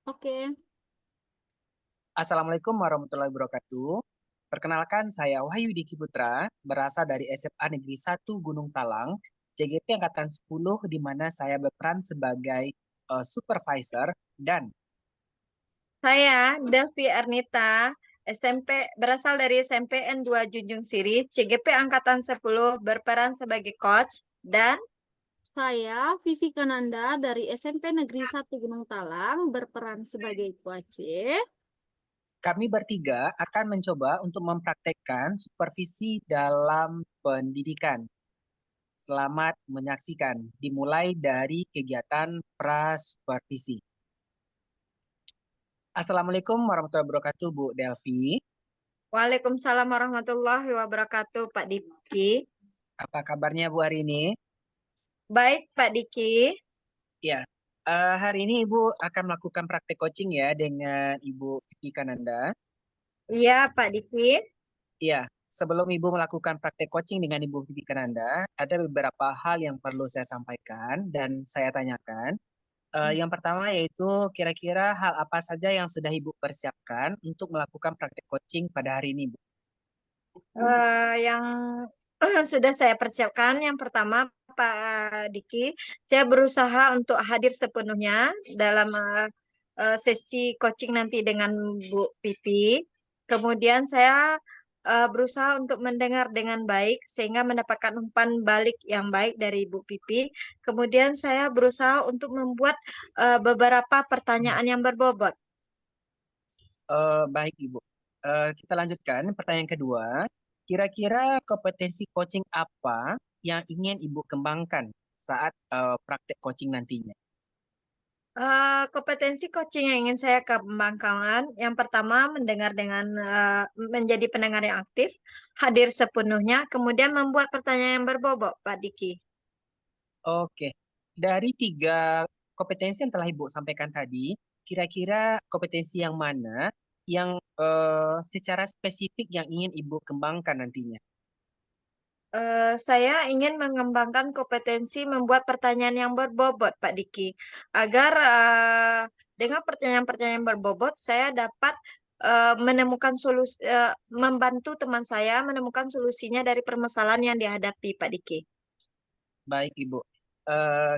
Oke, Assalamualaikum warahmatullahi wabarakatuh. Perkenalkan, saya Wahyu Diki Putra, berasal dari SMA Negeri 1 Gunung Talang, CGP Angkatan 10, di mana saya berperan sebagai supervisor dan saya Delvi Ernita, SMP berasal dari SMPN 2 Junjung Siri, CGP Angkatan 10 berperan sebagai coach dan Saya Vivi Kananda dari SMP Negeri 1 Gunung Talang berperan sebagai coache. kami bertiga akan mencoba untuk mempraktekkan supervisi dalam pendidikan. Selamat menyaksikan, dimulai dari kegiatan pra-supervisi. Assalamualaikum warahmatullahi wabarakatuh, Bu Delvi. Waalaikumsalam warahmatullahi wabarakatuh, Pak Diki. Apa kabarnya Bu hari ini? Baik, Pak Diki. Ya, hari ini Ibu akan melakukan praktek coaching ya dengan Ibu Vicky Kananda. Iya, Pak Diki. Ya, sebelum Ibu melakukan praktek coaching dengan Ibu Vicky Kananda, ada beberapa hal yang perlu saya sampaikan dan saya tanyakan. Yang pertama yaitu kira-kira hal apa saja yang sudah Ibu persiapkan untuk melakukan praktek coaching pada hari ini, Bu? Yang sudah saya persiapkan, yang pertama, Pak Diki, saya berusaha untuk hadir sepenuhnya dalam sesi coaching nanti dengan Bu Pipi. Kemudian saya berusaha untuk mendengar dengan baik sehingga mendapatkan umpan balik yang baik dari Bu Pipi. Kemudian saya berusaha untuk membuat beberapa pertanyaan yang berbobot. Baik, Ibu. Kita lanjutkan. Pertanyaan kedua, kira-kira kompetensi coaching apa yang ingin Ibu kembangkan saat praktek coaching nantinya? Kompetensi coaching yang ingin saya kembangkan, yang pertama mendengar dengan menjadi pendengar yang aktif, hadir sepenuhnya, kemudian membuat pertanyaan yang berbobot, Pak Diki. Oke, dari tiga kompetensi yang telah Ibu sampaikan tadi, kira-kira kompetensi yang mana yang secara spesifik yang ingin Ibu kembangkan nantinya? Saya ingin mengembangkan kompetensi membuat pertanyaan yang berbobot, Pak Diki, agar dengan pertanyaan-pertanyaan berbobot saya dapat menemukan solusi, membantu teman saya menemukan solusinya dari permasalahan yang dihadapi, Pak Diki. Baik, Ibu.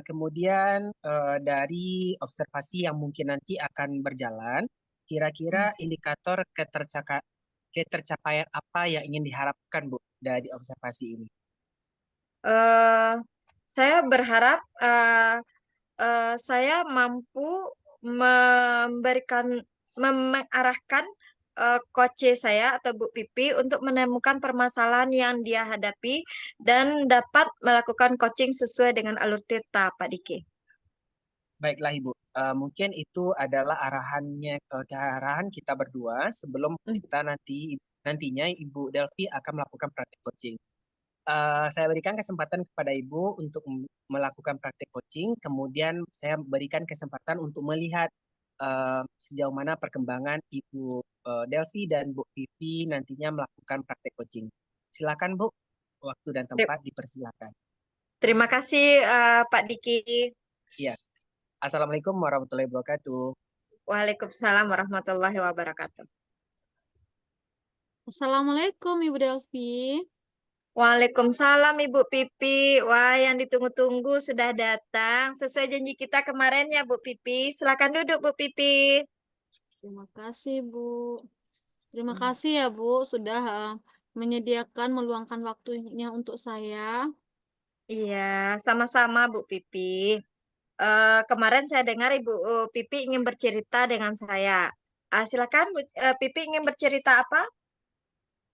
Kemudian dari observasi yang mungkin nanti akan berjalan, kira-kira indikator ketercapaian apa yang ingin diharapkan, Bu, dari observasi ini? eh saya berharap saya mampu memberikan mengarahkan coach saya atau Bu Pipi untuk menemukan permasalahan yang dia hadapi dan dapat melakukan coaching sesuai dengan alur tirta, Pak Diki. Baiklah, Ibu. Mungkin itu adalah arahan kita berdua sebelum kita nantinya Ibu Delvi akan melakukan praktek coaching. Saya berikan kesempatan kepada Ibu untuk melakukan praktek coaching, kemudian saya berikan kesempatan untuk melihat sejauh mana perkembangan Ibu Delvi dan Bu Vivi nantinya melakukan praktek coaching. Silakan, Bu, waktu dan tempat dipersilakan. Terima kasih, Pak Diki. Iya. Assalamualaikum warahmatullahi wabarakatuh. Waalaikumsalam warahmatullahi wabarakatuh. Assalamualaikum Ibu Delvi. Waalaikumsalam Ibu Pipi. Wah, yang ditunggu-tunggu sudah datang. Sesuai janji kita kemarin ya Bu Pipi. Silakan duduk Bu Pipi. Terima kasih Bu. Terima kasih ya Bu sudah menyediakan meluangkan waktunya untuk saya. Iya, sama-sama Bu Pipi. Kemarin saya dengar Ibu Pipi ingin bercerita dengan saya. Silakan Bu Pipi ingin bercerita apa?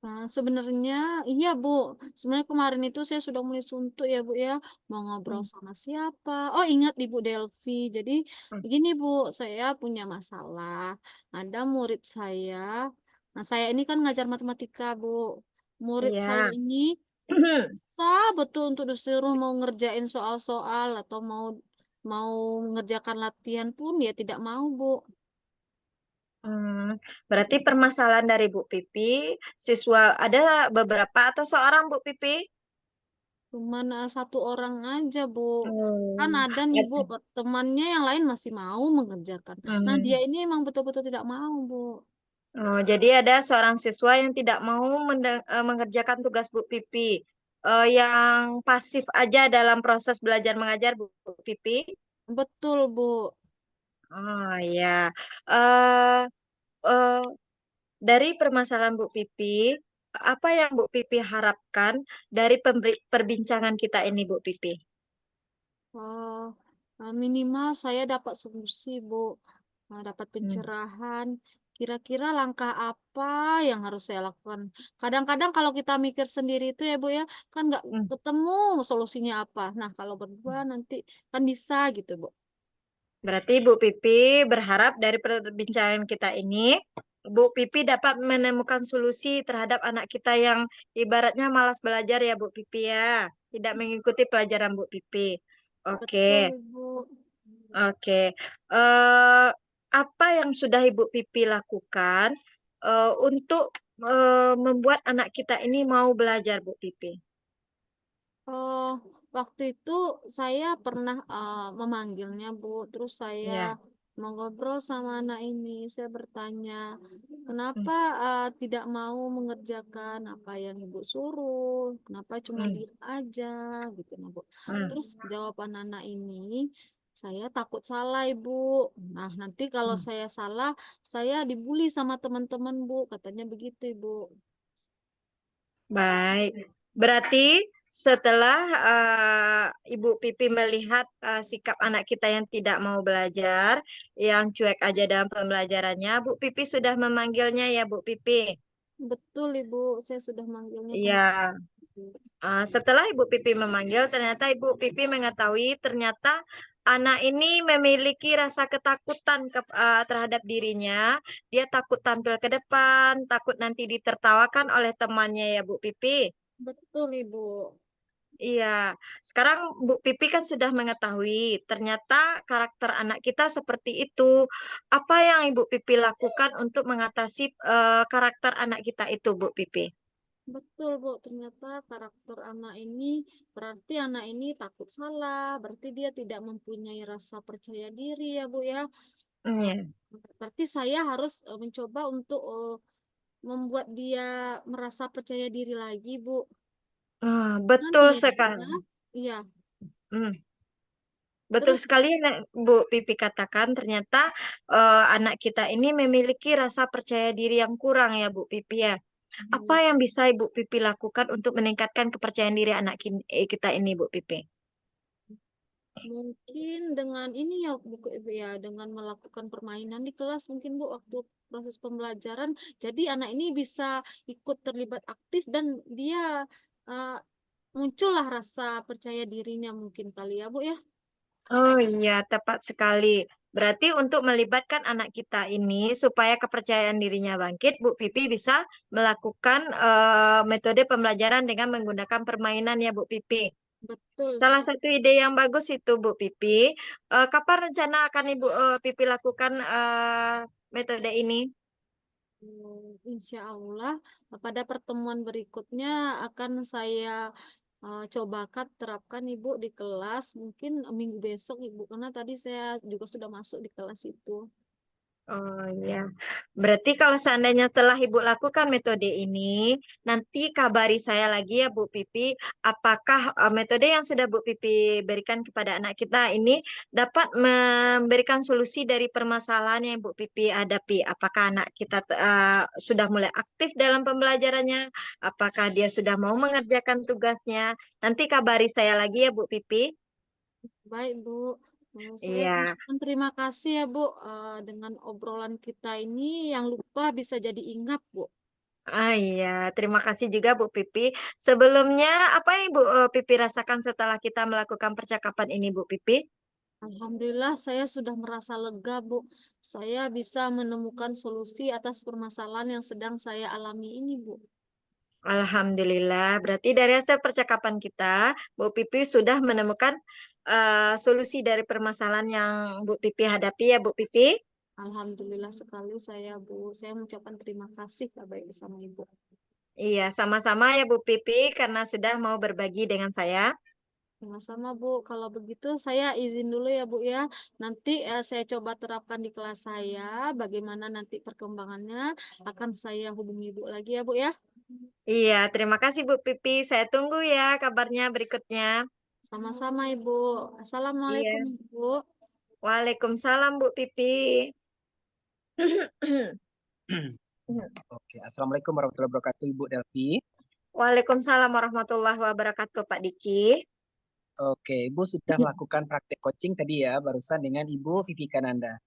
Nah, sebenarnya iya Bu. Sebenarnya kemarin itu saya sudah mulai suntuk ya Bu ya. Mau ngobrol Hmm. sama siapa? Oh ingat Ibu Delvi. Jadi Hmm. begini Bu, saya punya masalah. Ada murid saya. Nah saya ini kan ngajar matematika Bu. Murid saya Iya. ini susah betul untuk disuruh mau ngerjain soal-soal atau mau mau mengerjakan latihan pun dia tidak mau Bu. Berarti permasalahan dari Bu Pipi, siswa ada beberapa atau seorang Bu Pipi? Cuman satu orang aja, Bu. Kan Oh, ada nih, Bu, temannya yang lain masih mau mengerjakan. Nah, dia ini emang betul-betul tidak mau, Bu. Oh, jadi ada seorang siswa yang tidak mau mengerjakan tugas Bu Pipi, yang pasif aja dalam proses belajar mengajar Bu Pipi. Betul, Bu. Oh ya, eh eh, dari permasalahan Bu Pipi, apa yang Bu Pipi harapkan dari perbincangan kita ini Bu Pipi? Oh, minimal saya dapat solusi, Bu. Dapat Hmm. pencerahan. Kira-kira langkah apa yang harus saya lakukan? Kadang-kadang kalau kita mikir sendiri itu ya, Bu ya, kan nggak Hmm. ketemu solusinya apa. Nah, kalau berdua nanti kan bisa gitu, Bu. Berarti Bu Pipi berharap dari perbincangan kita ini, Bu Pipi dapat menemukan solusi terhadap anak kita yang ibaratnya malas belajar ya Bu Pipi ya, tidak mengikuti pelajaran Bu Pipi. Betul, Oke, Bu. oke. Eh, apa yang sudah Ibu Pipi lakukan untuk membuat anak kita ini mau belajar Bu Pipi? Oh, waktu itu saya pernah memanggilnya, Bu. Terus saya Ya. mengobrol sama anak ini. Saya bertanya, Hmm. kenapa tidak mau mengerjakan apa yang Ibu suruh? Kenapa cuma Hmm. diam aja gitu, nah, Bu. Hmm. Terus jawaban anak ini, saya takut salah, Ibu. Nah, nanti kalau Hmm. saya salah, saya dibully sama teman-teman, Bu. Katanya begitu, Ibu. Baik, berarti setelah Ibu Pipi melihat sikap anak kita yang tidak mau belajar, yang cuek aja dalam pembelajarannya, Bu Pipi sudah memanggilnya ya Bu Pipi. Betul, Ibu. Saya sudah manggilnya kemarin. Ya, setelah Ibu Pipi memanggil, ternyata Ibu Pipi mengetahui ternyata anak ini memiliki rasa ketakutan terhadap dirinya. Dia takut tampil ke depan, takut nanti ditertawakan oleh temannya ya Bu Pipi. Betul, Ibu. Iya, sekarang Bu Pipi kan sudah mengetahui ternyata karakter anak kita seperti itu. Apa yang Ibu Pipi lakukan untuk mengatasi karakter anak kita itu, Bu Pipi? Betul, Bu. Ternyata karakter anak ini berarti anak ini takut salah, berarti dia tidak mempunyai rasa percaya diri ya, Bu ya. Iya. Berarti saya harus mencoba untuk membuat dia merasa percaya diri lagi, Bu. Dengan Betul dia, sekali. iya. Hmm, betul Terus, sekali Bu Pipi katakan ternyata anak kita ini memiliki rasa percaya diri yang kurang ya Bu Pipi ya. Apa ya, yang bisa Ibu Pipi lakukan untuk meningkatkan kepercayaan diri anak kita ini Bu Pipi? mungkin dengan ini ya, Bu, Ibu ya, dengan melakukan permainan di kelas mungkin, Bu, waktu proses pembelajaran. Jadi anak ini bisa ikut terlibat aktif dan dia uh, muncullah rasa percaya dirinya mungkin kali ya, Bu ya. Oh iya, tepat sekali. Berarti untuk melibatkan anak kita ini supaya kepercayaan dirinya bangkit, Bu Pipi bisa melakukan metode pembelajaran dengan menggunakan permainan ya Bu Pipi. Betul Salah sekali. satu ide yang bagus itu Bu Pipi. Kapan rencana akan Ibu Pipi lakukan metode ini? Insya Allah pada pertemuan berikutnya akan saya cobakan terapkan Ibu di kelas mungkin minggu besok Ibu karena tadi saya juga sudah masuk di kelas itu. Oh iya, berarti kalau seandainya setelah Ibu lakukan metode ini, nanti kabari saya lagi ya Bu Pipi, apakah metode yang sudah Bu Pipi berikan kepada anak kita ini dapat memberikan solusi dari permasalahan yang Bu Pipi hadapi. Apakah anak kita sudah mulai aktif dalam pembelajarannya, apakah dia sudah mau mengerjakan tugasnya. Nanti kabari saya lagi ya Bu Pipi. Baik Bu, saya Iya. ucapkan terima kasih ya Bu dengan obrolan kita ini yang lupa bisa jadi ingat Bu. Ah iya, terima kasih juga Bu Pipi. Sebelumnya, apa yang Bu Pipi rasakan setelah kita melakukan percakapan ini, Bu Pipi? Alhamdulillah saya sudah merasa lega Bu. Saya bisa menemukan solusi atas permasalahan yang sedang saya alami ini Bu. Alhamdulillah, berarti dari hasil percakapan kita, Bu Pipi sudah menemukan solusi dari permasalahan yang Bu Pipi hadapi ya, Bu Pipi. Alhamdulillah sekali saya Bu. Saya mengucapkan terima kasih Bapak Ibu sama Ibu. Iya, sama-sama ya Bu Pipi karena sudah mau berbagi dengan saya. Sama-sama Bu, kalau begitu saya izin dulu ya Bu ya. Nanti saya coba terapkan di kelas saya. Bagaimana nanti perkembangannya akan saya hubungi Bu lagi ya Bu ya. Iya, terima kasih Bu Pipi. Saya tunggu ya kabarnya berikutnya. Sama-sama Ibu. Assalamualaikum Iya. Ibu. Waalaikumsalam Bu Pipi. Oke, Assalamualaikum warahmatullahi wabarakatuh, Ibu Delvi. Waalaikumsalam warahmatullahi wabarakatuh Pak Diki. Oke, Ibu sudah melakukan praktek coaching tadi ya, barusan dengan Ibu Vivi Kananda.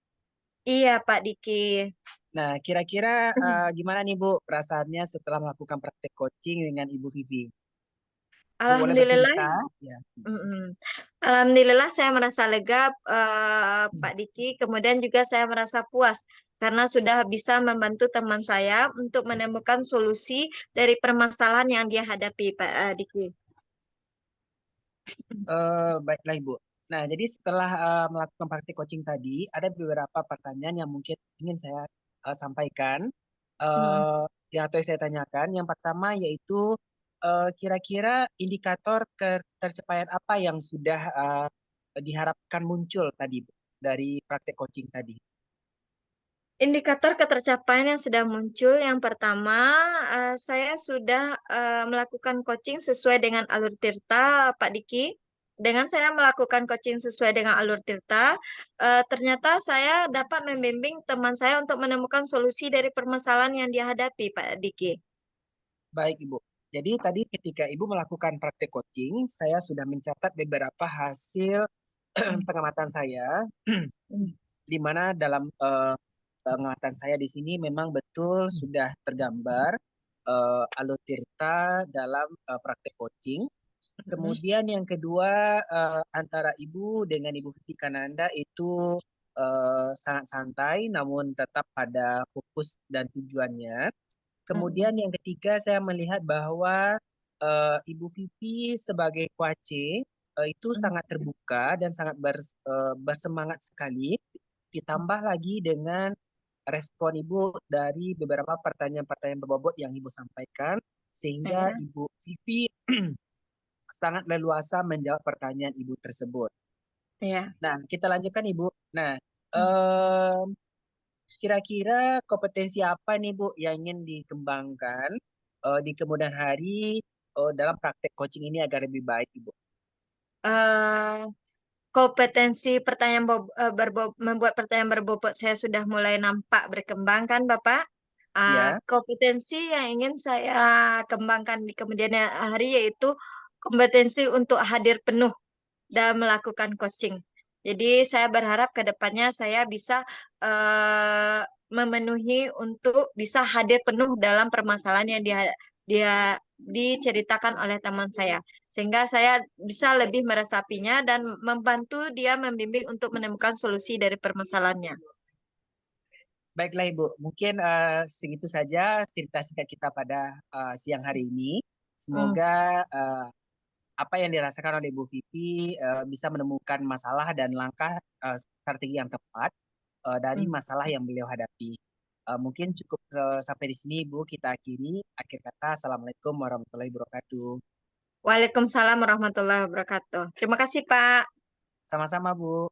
Iya Pak Diki. Nah, kira-kira gimana nih Bu perasaannya setelah melakukan praktek coaching dengan Ibu Vivi? Ibu boleh Alhamdulillah. bercerita? Ya. Mm-mm. Alhamdulillah saya merasa lega Pak Diki. Kemudian juga saya merasa puas karena sudah bisa membantu teman saya untuk menemukan solusi dari permasalahan yang dia hadapi Pak Diki. Baiklah Ibu. Nah, jadi setelah melakukan praktik coaching tadi, ada beberapa pertanyaan yang mungkin ingin saya sampaikan, Mm. yang atau saya tanyakan. Yang pertama yaitu kira-kira indikator ketercapaian apa yang sudah diharapkan muncul tadi Bu, dari praktik coaching tadi? Indikator ketercapaian yang sudah muncul, yang pertama, saya sudah melakukan coaching sesuai dengan alur Tirta, Pak Diki. Dengan saya melakukan coaching sesuai dengan alur Tirta, ternyata saya dapat membimbing teman saya untuk menemukan solusi dari permasalahan yang dihadapi, Pak Diki. Baik Ibu. Jadi tadi ketika Ibu melakukan praktik coaching, saya sudah mencatat beberapa hasil pengamatan saya, Hmm. di mana dalam pengamatan saya di sini memang betul sudah tergambar alur Tirta dalam praktek coaching. Kemudian yang kedua, antara Ibu dengan Ibu Vivi Kananda itu sangat santai namun tetap pada fokus dan tujuannya. Kemudian yang ketiga saya melihat bahwa Ibu Vivi sebagai coache itu sangat terbuka dan sangat bersemangat sekali. Ditambah lagi dengan respon Ibu dari beberapa pertanyaan-pertanyaan berbobot yang Ibu sampaikan, sehingga Ya. Ibu Vivi sangat leluasa menjawab pertanyaan Ibu tersebut. Ya. Nah, kita lanjutkan Ibu. Nah, em, kira-kira kompetensi apa nih Bu yang ingin dikembangkan di kemudian hari dalam praktek coaching ini agar lebih baik Ibu? Eh, Kompetensi pertanyaan membuat pertanyaan berbobot saya sudah mulai nampak berkembang kan Bapak? Ya, Kompetensi yang ingin saya kembangkan di kemudian hari yaitu kompetensi untuk hadir penuh dan melakukan coaching. Jadi saya berharap ke depannya saya bisa memenuhi untuk bisa hadir penuh dalam permasalahan yang dia diceritakan oleh teman saya. Sehingga saya bisa lebih meresapinya dan membantu dia membimbing untuk menemukan solusi dari permasalahannya. baiklah Ibu. Mungkin segitu saja cerita singkat kita pada siang hari ini. Hmm. Semoga apa yang dirasakan oleh Bu Vivi bisa menemukan masalah dan langkah strategi yang tepat dari Hmm. masalah yang beliau hadapi. Mungkin cukup sampai di sini, Bu. Kita akhiri. Akhir kata, Assalamualaikum warahmatullahi wabarakatuh. Waalaikumsalam warahmatullahi wabarakatuh. Terima kasih, Pak. Sama-sama, Bu.